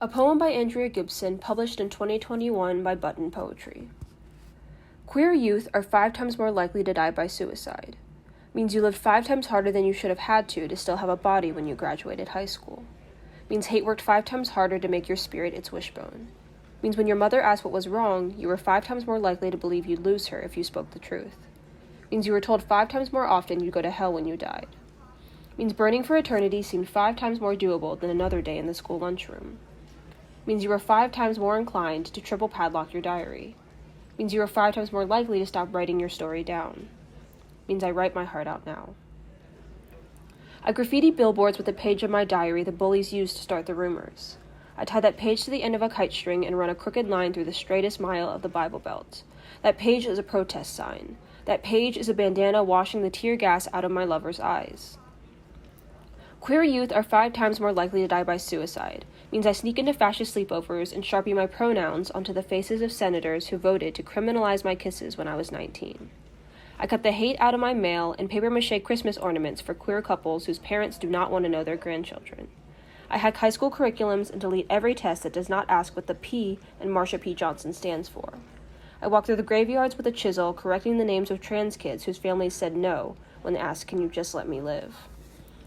A poem by Andrea Gibson, published in 2021 by Button Poetry. Queer youth are 5 times more likely to die by suicide. Means you lived 5 times harder than you should have had to still have a body when you graduated high school. Means hate worked 5 times harder to make your spirit its wishbone. Means when your mother asked what was wrong, you were 5 times more likely to believe you'd lose her if you spoke the truth. Means you were told 5 times more often you'd go to hell when you died. Means burning for eternity seemed 5 times more doable than another day in the school lunchroom. Means you were 5 times more inclined to triple padlock your diary. Means you were 5 times more likely to stop writing your story down. Means I write my heart out now. I graffiti billboards with a page of my diary the bullies used to start the rumors. I tie that page to the end of a kite string and run a crooked line through the straightest mile of the Bible Belt. That page is a protest sign. That page is a bandana washing the tear gas out of my lover's eyes. Queer youth are 5 times more likely to die by suicide. Means I sneak into fascist sleepovers and sharpie my pronouns onto the faces of senators who voted to criminalize my kisses when I was 19. I cut the hate out of my mail and papier-mâché Christmas ornaments for queer couples whose parents do not want to know their grandchildren. I hack high school curriculums and delete every test that does not ask what the P in Marsha P. Johnson stands for. I walk through the graveyards with a chisel, correcting the names of trans kids whose families said no when they asked, "Can you just let me live?"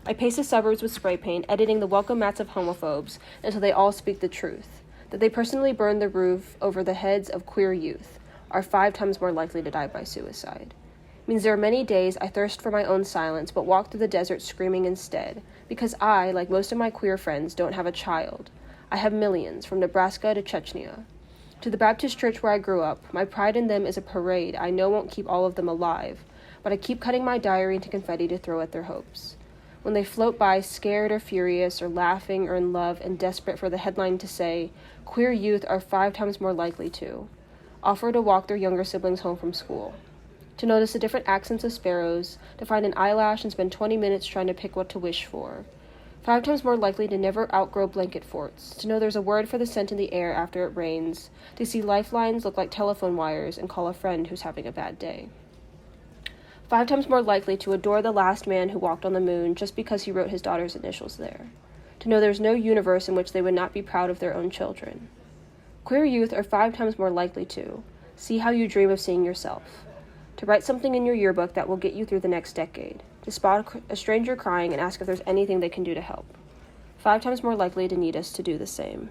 I paste the suburbs with spray paint, editing the welcome mats of homophobes until they all speak the truth, that they personally burn the roof over the heads of queer youth, are 5 times more likely to die by suicide. Means there are many days I thirst for my own silence but walk through the desert screaming instead, because I, like most of my queer friends, don't have a child. I have millions, from Nebraska to Chechnya. To the Baptist church where I grew up, my pride in them is a parade I know won't keep all of them alive, but I keep cutting my diary into confetti to throw at their hopes. When they float by scared or furious or laughing or in love and desperate for the headline to say, "Queer youth are 5 times more likely to," offer to walk their younger siblings home from school, to notice the different accents of sparrows, to find an eyelash and spend 20 minutes trying to pick what to wish for. 5 times more likely to never outgrow blanket forts, to know there's a word for the scent in the air after it rains, to see lifelines look like telephone wires and call a friend who's having a bad day. 5 times more likely to adore the last man who walked on the moon just because he wrote his daughter's initials there. To know there's no universe in which they would not be proud of their own children. Queer youth are 5 times more likely to see how you dream of seeing yourself. To write something in your yearbook that will get you through the next decade. To spot a stranger crying and ask if there's anything they can do to help. 5 times more likely to need us to do the same.